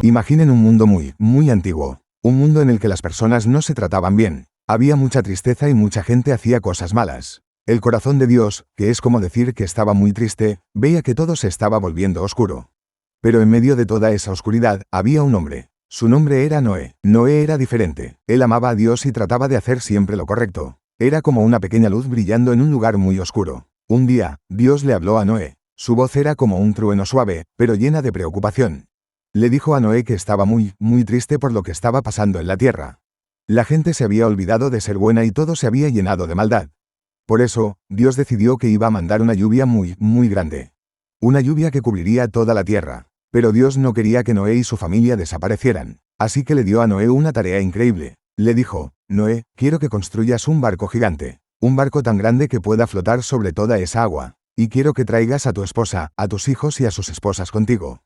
Imaginen un mundo muy antiguo. Un mundo en el que las personas no se trataban bien. Había mucha tristeza y mucha gente hacía cosas malas. El corazón de Dios, que es como decir que estaba muy triste, veía que todo se estaba volviendo oscuro. Pero en medio de toda esa oscuridad, había un hombre. Su nombre era Noé. Noé era diferente. Él amaba a Dios y trataba de hacer siempre lo correcto. Era como una pequeña luz brillando en un lugar muy oscuro. Un día, Dios le habló a Noé. Su voz era como un trueno suave, pero llena de preocupación. Le dijo a Noé que estaba muy triste por lo que estaba pasando en la tierra. La gente se había olvidado de ser buena y todo se había llenado de maldad. Por eso, Dios decidió que iba a mandar una lluvia muy grande. Una lluvia que cubriría toda la tierra. Pero Dios no quería que Noé y su familia desaparecieran. Así que le dio a Noé una tarea increíble. Le dijo: Noé, quiero que construyas un barco gigante. Un barco tan grande que pueda flotar sobre toda esa agua. Y quiero que traigas a tu esposa, a tus hijos y a sus esposas contigo.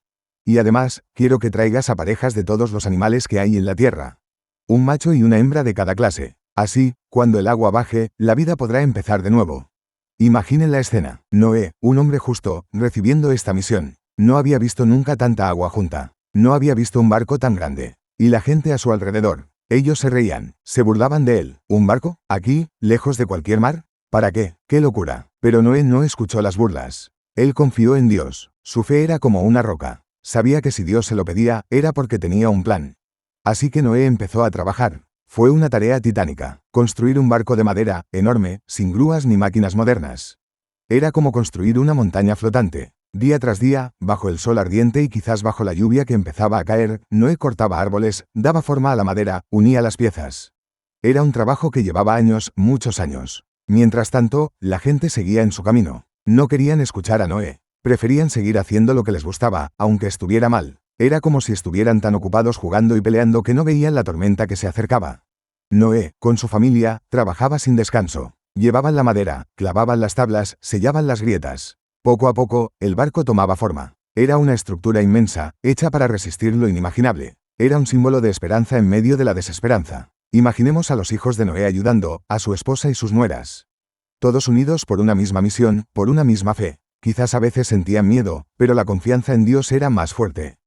Y además, quiero que traigas a parejas de todos los animales que hay en la tierra. Un macho y una hembra de cada clase. Así, cuando el agua baje, la vida podrá empezar de nuevo. Imaginen la escena. Noé, un hombre justo, recibiendo esta misión. No había visto nunca tanta agua junta. No había visto un barco tan grande. Y la gente a su alrededor. Ellos se reían, se burlaban de él. ¿Un barco? ¿Aquí, lejos de cualquier mar? ¿Para qué? ¡Qué locura! Pero Noé no escuchó las burlas. Él confió en Dios. Su fe era como una roca. Sabía que si Dios se lo pedía, era porque tenía un plan. Así que Noé empezó a trabajar. Fue una tarea titánica. Construir un barco de madera, enorme, sin grúas ni máquinas modernas. Era como construir una montaña flotante. Día tras día, bajo el sol ardiente y quizás bajo la lluvia que empezaba a caer, Noé cortaba árboles, daba forma a la madera, unía las piezas. Era un trabajo que llevaba años, muchos años. Mientras tanto, la gente seguía en su camino. No querían escuchar a Noé. Preferían seguir haciendo lo que les gustaba, aunque estuviera mal. Era como si estuvieran tan ocupados jugando y peleando que no veían la tormenta que se acercaba. Noé, con su familia, trabajaba sin descanso. Llevaban la madera, clavaban las tablas, sellaban las grietas. Poco a poco, el barco tomaba forma. Era una estructura inmensa, hecha para resistir lo inimaginable. Era un símbolo de esperanza en medio de la desesperanza. Imaginemos a los hijos de Noé ayudando, a su esposa y sus nueras. Todos unidos por una misma misión, por una misma fe. Quizás a veces sentían miedo, pero la confianza en Dios era más fuerte.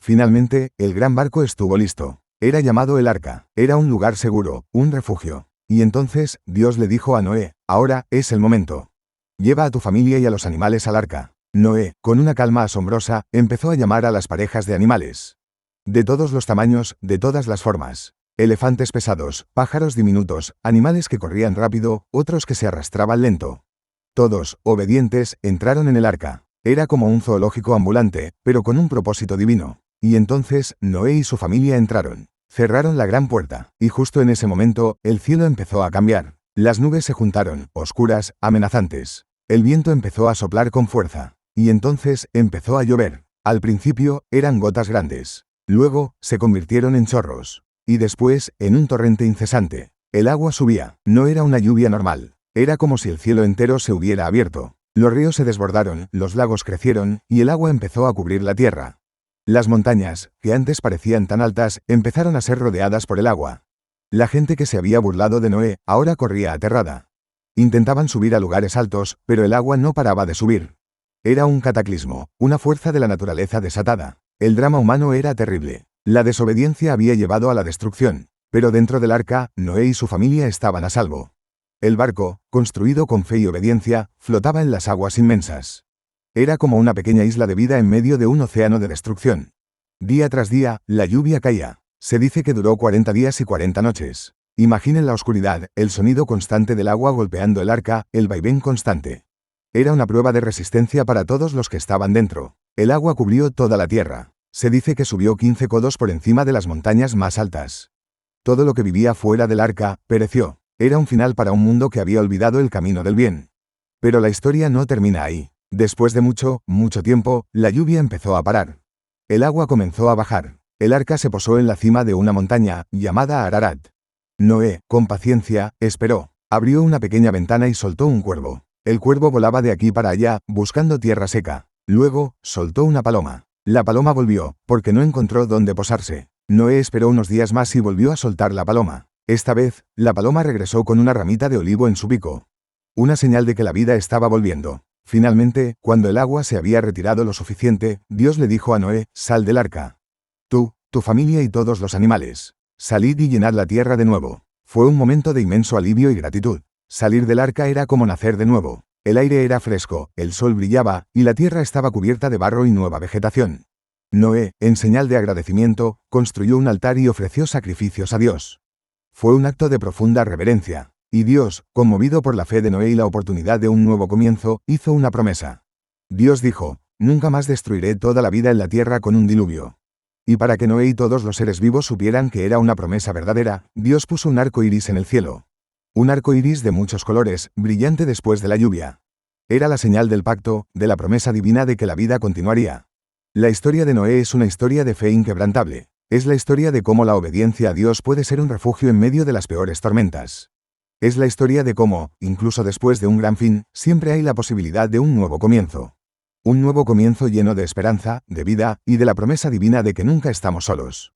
Finalmente, el gran barco estuvo listo. Era llamado el Arca. Era un lugar seguro, un refugio. Y entonces, Dios le dijo a Noé: ahora es el momento. Lleva a tu familia y a los animales al Arca. Noé, con una calma asombrosa, empezó a llamar a las parejas de animales. De todos los tamaños, de todas las formas. Elefantes pesados, pájaros diminutos, animales que corrían rápido, otros que se arrastraban lento. Todos, obedientes, entraron en el arca. Era como un zoológico ambulante, pero con un propósito divino. Y entonces, Noé y su familia entraron. Cerraron la gran puerta, y justo en ese momento, el cielo empezó a cambiar. Las nubes se juntaron, oscuras, amenazantes. El viento empezó a soplar con fuerza. Y entonces, empezó a llover. Al principio, eran gotas grandes. Luego, se convirtieron en chorros. Y después, en un torrente incesante. El agua subía. No era una lluvia normal. Era como si el cielo entero se hubiera abierto. Los ríos se desbordaron, los lagos crecieron, y el agua empezó a cubrir la tierra. Las montañas, que antes parecían tan altas, empezaron a ser rodeadas por el agua. La gente que se había burlado de Noé, ahora corría aterrada. Intentaban subir a lugares altos, pero el agua no paraba de subir. Era un cataclismo, una fuerza de la naturaleza desatada. El drama humano era terrible. La desobediencia había llevado a la destrucción. Pero dentro del arca, Noé y su familia estaban a salvo. El barco, construido con fe y obediencia, flotaba en las aguas inmensas. Era como una pequeña isla de vida en medio de un océano de destrucción. Día tras día, la lluvia caía. Se dice que duró 40 días y 40 noches. Imaginen la oscuridad, el sonido constante del agua golpeando el arca, el vaivén constante. Era una prueba de resistencia para todos los que estaban dentro. El agua cubrió toda la tierra. Se dice que subió 15 codos por encima de las montañas más altas. Todo lo que vivía fuera del arca, pereció. Era un final para un mundo que había olvidado el camino del bien. Pero la historia no termina ahí. Después de mucho tiempo, la lluvia empezó a parar. El agua comenzó a bajar. El arca se posó en la cima de una montaña, llamada Ararat. Noé, con paciencia, esperó. Abrió una pequeña ventana y soltó un cuervo. El cuervo volaba de aquí para allá, buscando tierra seca. Luego, soltó una paloma. La paloma volvió, porque no encontró dónde posarse. Noé esperó unos días más y volvió a soltar la paloma. Esta vez, la paloma regresó con una ramita de olivo en su pico. Una señal de que la vida estaba volviendo. Finalmente, cuando el agua se había retirado lo suficiente, Dios le dijo a Noé: sal del arca. Tú, tu familia y todos los animales. Salid y llenad la tierra de nuevo. Fue un momento de inmenso alivio y gratitud. Salir del arca era como nacer de nuevo. El aire era fresco, el sol brillaba, y la tierra estaba cubierta de barro y nueva vegetación. Noé, en señal de agradecimiento, construyó un altar y ofreció sacrificios a Dios. Fue un acto de profunda reverencia. Y Dios, conmovido por la fe de Noé y la oportunidad de un nuevo comienzo, hizo una promesa. Dios dijo: nunca más destruiré toda la vida en la tierra con un diluvio. Y para que Noé y todos los seres vivos supieran que era una promesa verdadera, Dios puso un arco iris en el cielo. Un arco iris de muchos colores, brillante después de la lluvia. Era la señal del pacto, de la promesa divina de que la vida continuaría. La historia de Noé es una historia de fe inquebrantable. Es la historia de cómo la obediencia a Dios puede ser un refugio en medio de las peores tormentas. Es la historia de cómo, incluso después de un gran fin, siempre hay la posibilidad de un nuevo comienzo. Un nuevo comienzo lleno de esperanza, de vida, y de la promesa divina de que nunca estamos solos.